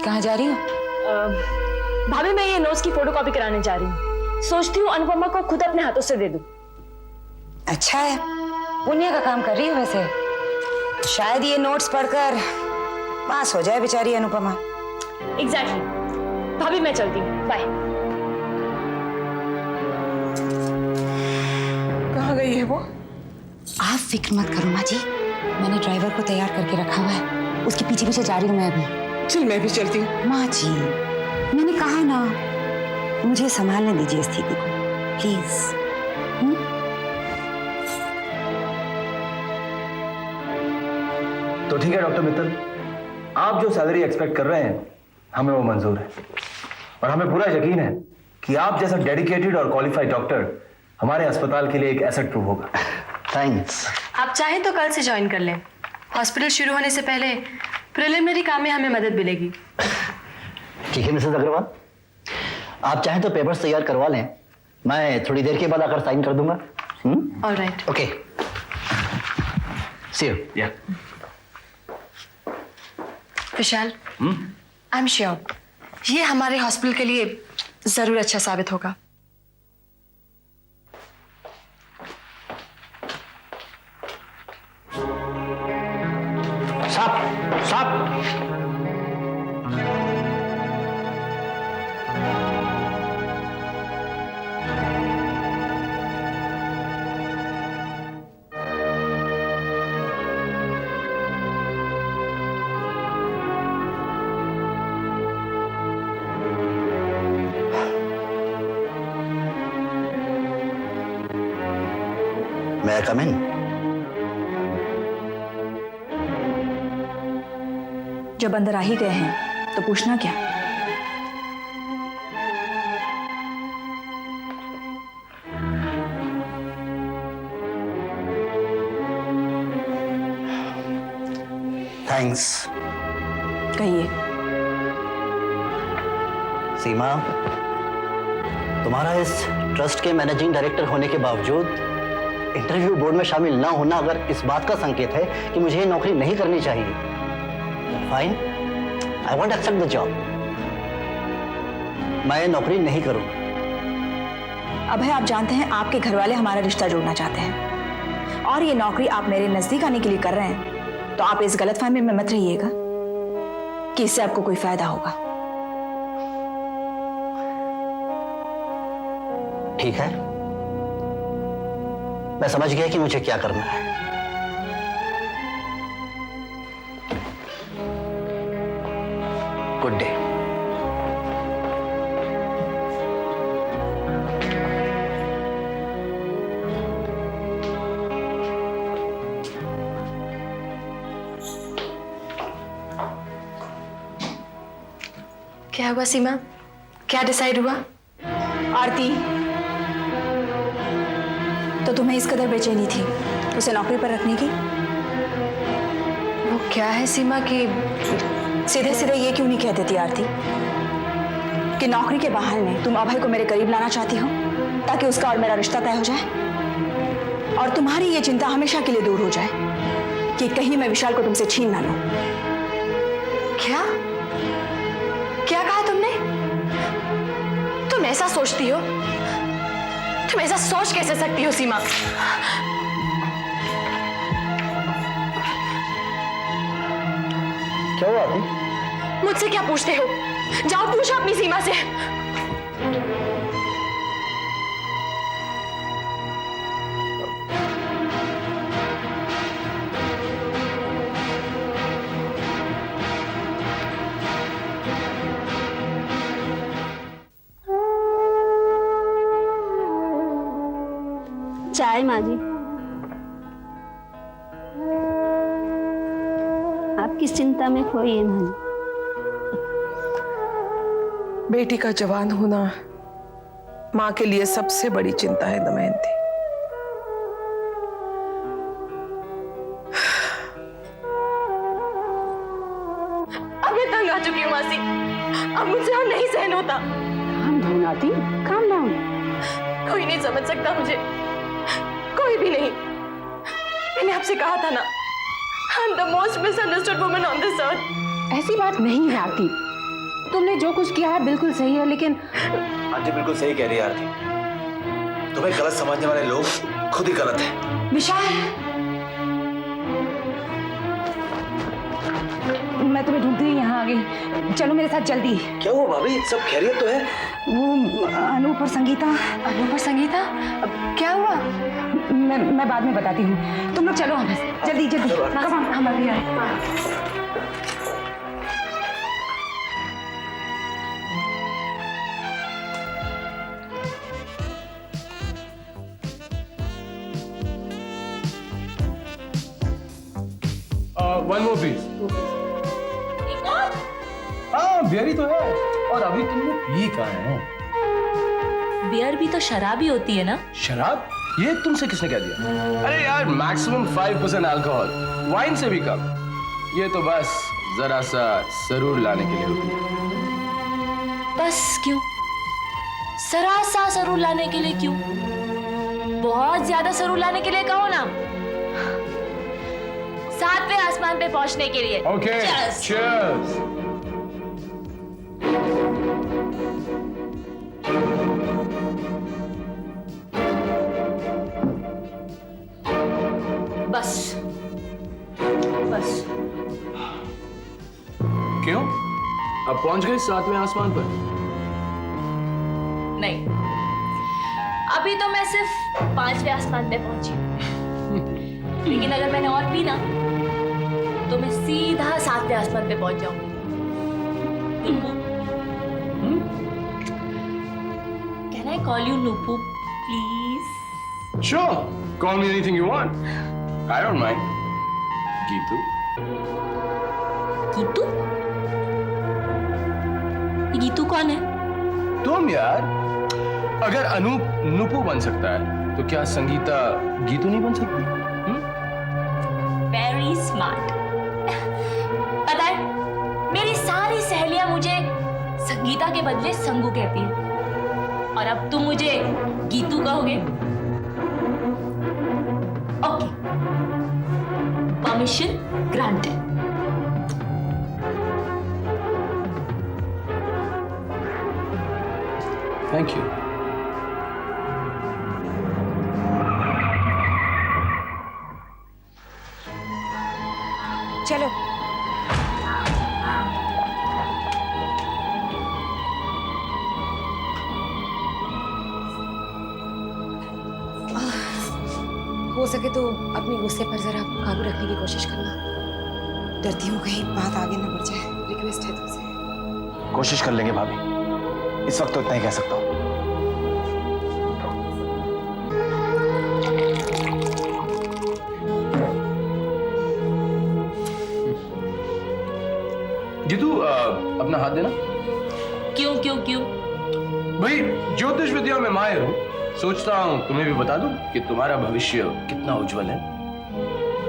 कहाँ जा रही हो? भाभी मैं ये नोट्स की फोटोकॉपी कराने जा रही हूँ। सोचती हूँ अनुपमा को खुद अपने हाथों से दे दूँ। अच्छा है, पुण्य का काम कर रही हो वैसे। शायद ये नोट्स पढ़कर पास हो जाए बेचारी अनुपमा। एग्जैक्टली। भाभी मैं चलती हूँ, बाय। कहाँ गई है वो? आप फिक्र मत करो माँ जी, मैंने ड्राइवर को तैयार करके रखा हुआ है, उसके पीछे पीछे जा रही हूँ मैं अभी। चल मैं भी चलती हूँ। माँ जी, मैंने कहा ना, मुझे संभालने दीजिए स्थिति को, प्लीज। तो ठीक है डॉक्टर मित्तल, आप जो सैलरी एक्सपेक्ट कर रहे हैं हमें वो मंजूर है, और हमें पूरा यकीन है कि आप जैसा डेडिकेटेड और क्वालिफाइड डॉक्टर हमारे अस्पताल के लिए एक एसेट प्रूफ होगा। थैंक्स। आप चाहें तो कल से ज्वाइन कर लें। हॉस्पिटल शुरू होने से पहले प्रिलिमिनरी काम में हमें मदद मिलेगी। ठीक है मिसेस अग्रवाल, आप चाहें तो पेपर्स तैयार करवा लें, मैं थोड़ी देर के बाद आकर साइन कर दूंगा। ऑलराइट। Okay, see you. या विशाल, आई एम श्योर ये हमारे हॉस्पिटल के लिए जरूर अच्छा साबित होगा। साहब, साहब। May I come in? जब अंदर आ ही गए हैं तो पूछना क्या? थैंक्स। कहिए। सीमा, तुम्हारा इस ट्रस्ट के मैनेजिंग डायरेक्टर होने के बावजूद इंटरव्यू बोर्ड में शामिल ना होना अगर इस बात का संकेत है कि मुझे ये नौकरी नहीं करनी चाहिए, fine, I want accept the job. मैं ये नौकरी नहीं करूंगा। अभय, आप जानते हैं आपके घर वाले हमारा रिश्ता जोड़ना चाहते हैं, और ये नौकरी आप मेरे नजदीक आने के लिए कर रहे हैं, तो आप इस गलतफहमी में मत रहिएगा कि इससे आपको कोई फायदा होगा। ठीक है, मैं समझ गया कि मुझे क्या करना है। Good day. क्या हुआ सीमा? क्या डिसाइड हुआ? आरती, तो तुम्हें इस कदर बेचैनी थी उसे नौकरी पर रखने की? वो क्या है सीमा कि सीधे सीधे ये क्यों नहीं कह देती आरती कि नौकरी के बहाने तुम अभय को मेरे करीब लाना चाहती हो ताकि उसका और मेरा रिश्ता तय हो जाए, और तुम्हारी ये चिंता हमेशा के लिए दूर हो जाए कि कहीं मैं विशाल को तुमसे छीन ना लूं। क्या क्या कहा तुमने? तुम ऐसा सोचती हो? तुम ऐसा सोच कैसे सकती हो सीमा? क्या हुआ आरती? मुझसे क्या पूछते हो? जाओ पूछो अपनी सीमा से। चाय माँ जी। आप किस चिंता में खोइए माँ जी। बेटी का जवान होना माँ के लिए सबसे बड़ी चिंता है दमयंती। अब मैं तंग आ चुकी हूँ मासी, अब मुझसे और नहीं सहन होता। काम डाउन आती, काम डाउन। कोई नहीं समझ सकता मुझे, कोई भी नहीं। मैंने आपसे कहा था ना, I'm the most misunderstood woman on this earth। ऐसी बात नहीं है आती। तुमने जो कुछ किया है बिल्कुल सही है, लेकिन हाँ जी, बिल्कुल सही कह रही है आरती। तुम्हें गलत समझने वाले लोग खुद ही गलत हैं। विशाल, मैं तुम्हें ढूंढती हुई यहाँ आ गई। चलो मेरे साथ जल्दी। क्या हुआ भाभी, सब खैरियत तो है? वो अनूप और संगीता। अनूप और संगीता, अब क्या हुआ? मैं बाद में बताती हूँ, तुम लोग चलो हमें जल्दी जल्दी। कम ऑन, हम अभी आए। One more please. हाँ, बियर तो है। और अभी तुमने पी कहाँ है? बियर भी तो शराब ही होती है ना? शराब? ये तुमसे किसने कह दिया? अरे यार, मैक्सिमम 5% अल्कोहल, वाइन से भी कम। ये तो बस जरा सा सरूर लाने के लिए होती है। बस क्यों? जरा सा सरूर लाने के लिए क्यों? बहुत ज्यादा सरूर लाने के लिए कहो ना। 7वें आसमान पे पहुंचने के लिए। Okay, cheers. बस बस। क्यों? अब पहुंच गए 7वें आसमान पर? नहीं, अभी तो मैं सिर्फ 5वें आसमान पे पहुंची हूं। लेकिन अगर मैंने और पी ना तो मैं सीधा 7वें आसमान पे पहुंच जाऊंगी। Can I call you Nupu, please? Sure, call me anything you want. I don't mind. Geetu. Geetu? ये गीतू कौन है? तुम यार, अगर अनूप नुपू बन सकता है तो क्या संगीता गीतू नहीं बन सकती? Very smart. पता है, मेरी सारी सहेलियां मुझे संगीता के बदले संगू कहती हैं। और अब तुम मुझे गीतू कहोगे? Okay, permission granted. Thank you. चलो। हो सके तो अपने गुस्से पर जरा काबू रखने की कोशिश करना। डरती हूँ कहीं बात आगे ना बढ़ जाए। रिक्वेस्ट है तुमसे। कोशिश कर लेंगे भाभी, इस वक्त तो इतना ही कह सकता हूँ। जीतू, अपना हाथ देना। क्यों क्यों क्यों? भाई, ज्योतिष विद्या में माहिर हूँ, सोचता हूँ तुम्हें भी बता दूं कि तुम्हारा भविष्य कितना उज्जवल है।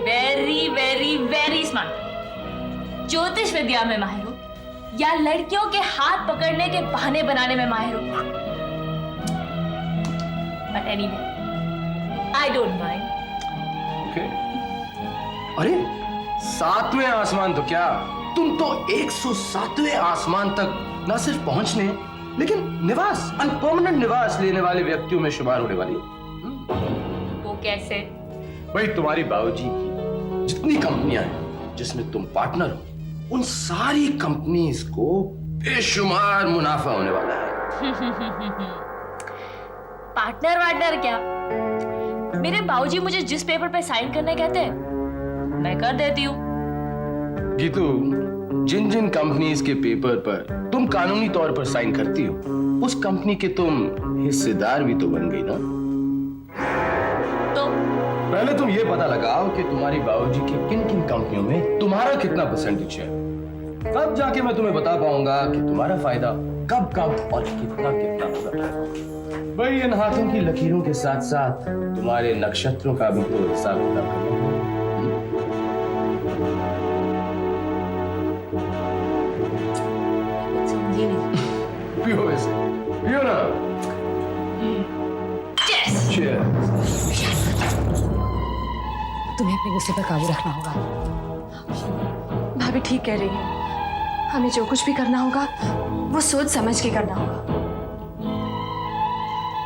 Very very very smart. ज्योतिष विद्या में माहिर हो या लड़कियों के हाथ पकड़ने के बहाने बनाने में माहिर हो, but anyway, I don't mind. Okay. अरे 7वें आसमान तो क्या, तुम तो 107वें आसमान तक न सिर्फ पहुंचने लेकिन निवास, अनपरमानेंट निवास लेने वाले व्यक्तियों में शुमार होने वाली हो। वो कैसे? भाई, तुम्हारी बाबूजी की जितनी कंपनियां हैं जिसमें तुम पार्टनर हो, उन सारी कंपनीज को बेशुमार मुनाफा होने वाला है। पार्टनर वार्टनर क्या? मेरे बाबूजी मुझे जिस पेपर पे साइन करने कहते हैं मैं कर देती हूँ। गीतू, जिन जिन कंपनीज के पेपर पर तुम कानूनी तौर पर साइन करती हो, उस कंपनी के तुम हिस्सेदार भी तो बन गई ना। तो पहले तुम ये पता लगाओ कि तुम्हारी बाबूजी की किन किन कंपनियों में तुम्हारा कितना परसेंटेज है, तब जाके मैं तुम्हें बता पाऊंगा कि तुम्हारा फायदा कब कब और कितना कितना होगा। भाई, इन हाथों की लकीरों के साथ साथ तुम्हारे नक्षत्रों का भी तो हिसाब किताब करना है। पियो वैसे, पियो ना। तुम्हें अपने गुस्से पर काबू रखना होगा। भाभी ठीक कह रही है, हमें जो कुछ भी करना होगा वो सोच समझ के करना होगा।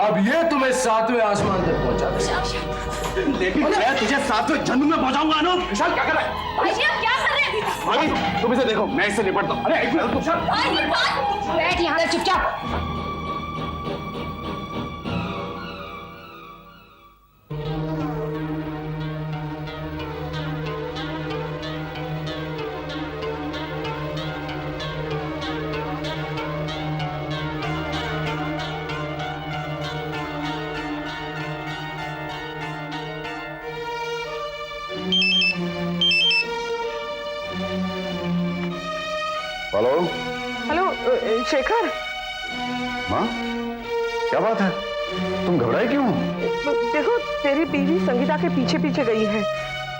अब ये तुम्हें 7वें आसमान तक पहुंचा देगा। लेकिन मैं तुझे 7वें जन्म में पहुंचाऊंगा अनूप। विशाल क्या कर रहा है? भाई जी आप क्या कर रहे हैं? भाई तुम इसे देखो, मैं इससे निपटता हूं। अरे एक मिनट विशाल। भाई जी बात बैठ यहाँ से चुपचाप। हेलो हेलो शेखर, माँ, क्या बात है? तुम घबराए क्यों? देखो तेरी बीवी संगीता के पीछे पीछे गई है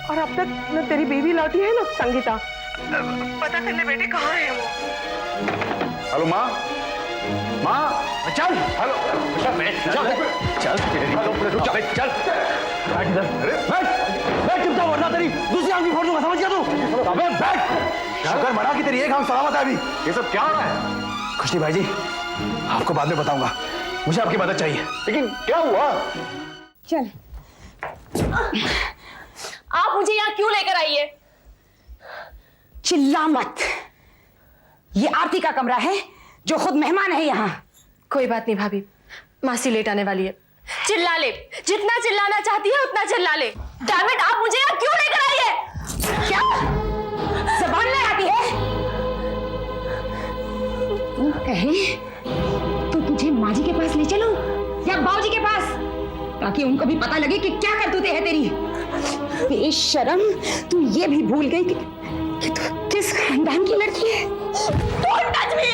और अब तक न तेरी बीवी लौटी है ना संगीता। पता करने बेटे कहाँ है वो। हेलो माँ, माँ चल। हेलो चल चल हेलो चल चल बैठ इधर। अरे बैठ चुपचाप वरना तेरी दूसरी आंख भी फोड़ दूंगा, समझ गया तू? अबे बैठ। शुक्र मना कि तेरी एक आंख सलामत है अभी। ये सब क्या हो रहा है? कुछ नहीं भाई जी, आपको बाद में बताऊंगा। मुझे आपकी मदद चाहिए। लेकिन क्या हुआ? चल आप मुझे यहाँ क्यों लेकर आई है? चिल्ला मत। ये आरती का कमरा है जो खुद मेहमान है यहाँ। कोई बात नहीं भाभी, मासी लेट आने वाली है। चिल्ला ले, जितना चिल्लाना चाहती है उतना चिल्ला ले। डैम इट, आप मुझे यहाँ क्यों लेकर आई है? क्या जबान नहीं आती है? तू कहे तो तुझे माँ जी के पास ले चलूं या बाबूजी के पास, ताकि उनको भी पता लगे कि क्या करतूतें है तेरी। बेशरम, तू ये भी भूल गई कि तू किस खानदान की लड़की है। Don't touch me!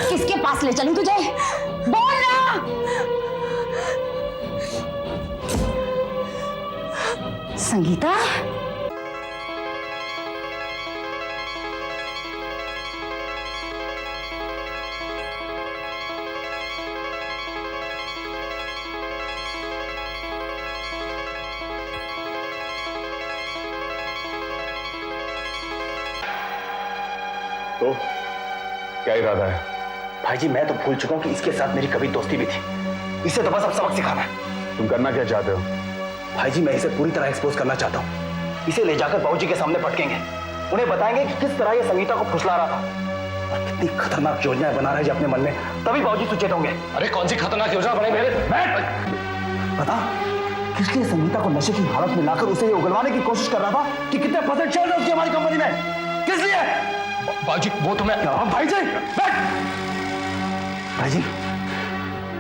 किसके पास ले चलूं तुझे? बोल ना। संगीता, तो क्या इरादा है? भाई जी मैं तो भूल चुका हूं कि इसके साथ मेरी कभी दोस्ती भी थी। इससे तो बस अब सबक सिखाना है। तुम करना क्या चाहते हो? भाई जी मैं इसे पूरी तरह एक्सपोज करना चाहता हूँ। इसे ले जाकर बाबूजी के सामने पटकेंगे। उन्हें बताएंगे कि किस तरह ये संगीता को फुसला रहा था और कितनी खतरनाक योजनाएं बना रहा है अपने मन में। तभी बाबूजी सुचेत होंगे। अरे कौन सी खतरनाक योजना बनाई मेरे? पता किस लिए संगीता को नशे की हालत में लाकर उसे ये उगलवाने की कोशिश कर रहा था कि कितने परसेंट शेयर है उसकी हमारी कंपनी में। किस लिए? बाजी वो तुम्हें। भाई जी बैठ। भाई जी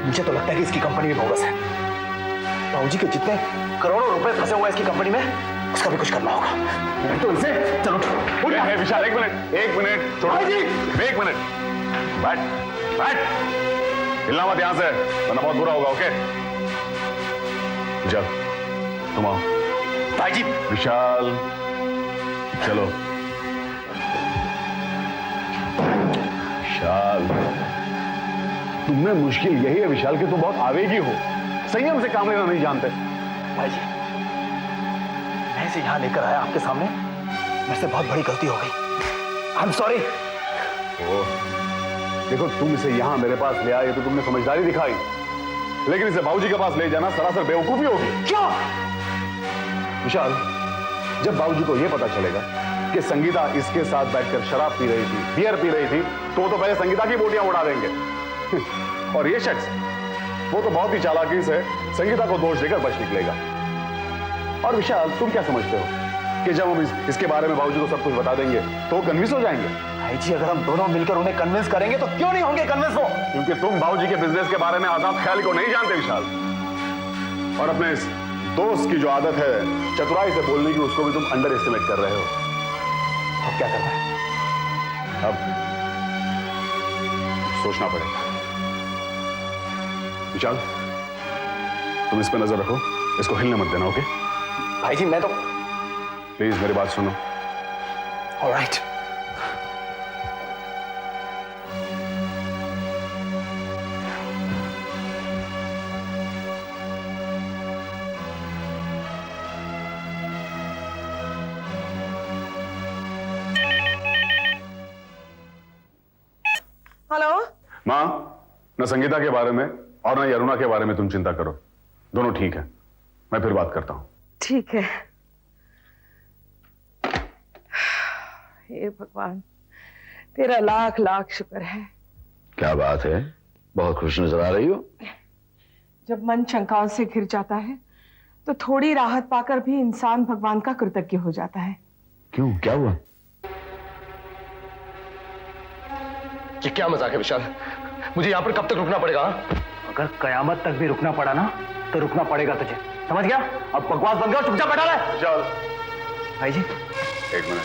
मुझे तो लगता है कि इसकी कंपनी में बोगस है। बाबूजी के जितने करोड़ों रुपए फंसे हुए हैं इसकी कंपनी में, उसका भी कुछ करना होगा। नहीं तो इसे चलो विशाल एक मिनट छोड़ो। भाई जी एक मिनट बैठ बैठ, हिलना मत यहां से वरना बहुत बुरा होगा। ओके चल तुम आओ। भाई जी विशाल चलो। विशाल तुम में मुश्किल यही है विशाल कि तुम बहुत आवेगी हो, संयम से काम लेना नहीं जानते। भाई जी मैं इसे यहां लेकर आया आपके सामने, मेरे से बहुत बड़ी गलती हो गई। I am sorry. देखो तुम इसे यहां मेरे पास ले आए तो तुमने समझदारी दिखाई, लेकिन इसे बाबूजी के पास ले जाना सरासर बेवकूफी होगी। क्यों? विशाल जब बाबूजी को यह पता चलेगा कि संगीता इसके साथ बैठकर शराब पी रही थी, बियर पी रही थी, तो पहले संगीता की बोटियां उड़ा देंगे। और ये शख्स वो तो बहुत ही चालाकी से संगीता को दोष देकर बच निकलेगा। और विशाल तुम क्या समझते हो कि जब हम इसके बारे में बाबूजी को सब कुछ बता देंगे तो कन्विंस हो जाएंगे? भाई जी अगर हम दोनों मिलकर उन्हें कन्विंस करेंगे तो क्यों नहीं होंगे कन्विंस वो? क्योंकि तुम बाबूजी के बिजनेस के बारे में आजाद ख्याली को नहीं जानते विशाल, और अपने इस दोस्त की जो आदत है चतुराई से बोलने की, उसको भी तुम अंडर एस्टिमेट कर रहे हो। अब क्या करना है? अब सोचना पड़ेगा। विशाल तुम इस पर नजर रखो, इसको हिलने मत देना। ओके भाई जी मैं तो प्लीज मेरी बात सुनो। ऑलराइट। माँ, न संगीता के बारे में और न अरुणा के बारे में तुम चिंता करो, दोनों ठीक है। मैं फिर बात करता हूं। ठीक है। हे भगवान, तेरा लाख लाख शुक्र है। क्या बात है, बहुत खुश नजर आ रही हो। जब मन शंकाओं से घिर जाता है तो थोड़ी राहत पाकर भी इंसान भगवान का कृतज्ञ हो जाता है। क्यों, क्या हुआ? ये क्या मजाक है विशाल? मुझे यहाँ पर कब तक रुकना पड़ेगा? अगर कयामत तक भी रुकना पड़ा ना तो रुकना पड़ेगा तुझे, समझ गया? अब बकवास बंद कर, चुपचाप बैठा रहे। विशाल, भाई जी, एक मिनट।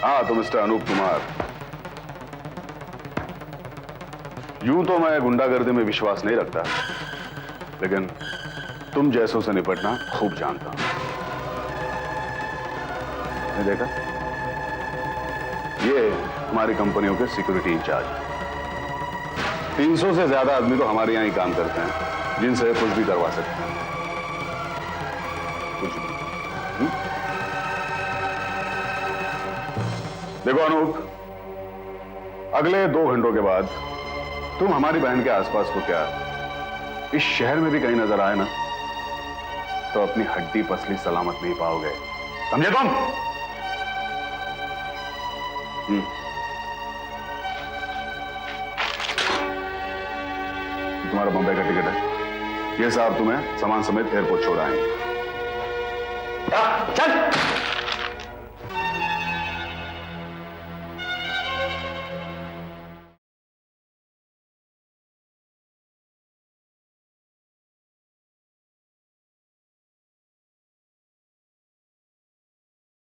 हाँ, तो मिस्टर अनूप कुमार, यूं तो मैं गुंडागर्दी में विश्वास नहीं रखता, लेकिन तुम जैसों से निपटना खूब जानता हूं। नहीं देखा? ये हमारी कंपनियों के सिक्योरिटी इंचार्ज, 300 से ज्यादा आदमी तो हमारे यहां ही काम करते हैं, जिनसे कुछ भी करवा सकते हैं। कुछ भी। देखो अनूप, अगले 2 घंटों के बाद तुम हमारी बहन के आसपास को क्या इस शहर में भी कहीं नजर आए ना, तो अपनी हड्डी पसली सलामत नहीं पाओगे, समझे तुम? तुम्हारा बम्बई का टिकट है, ये साहब तुम्हें सामान समेत एयरपोर्ट छोड़ आएंगे। चल।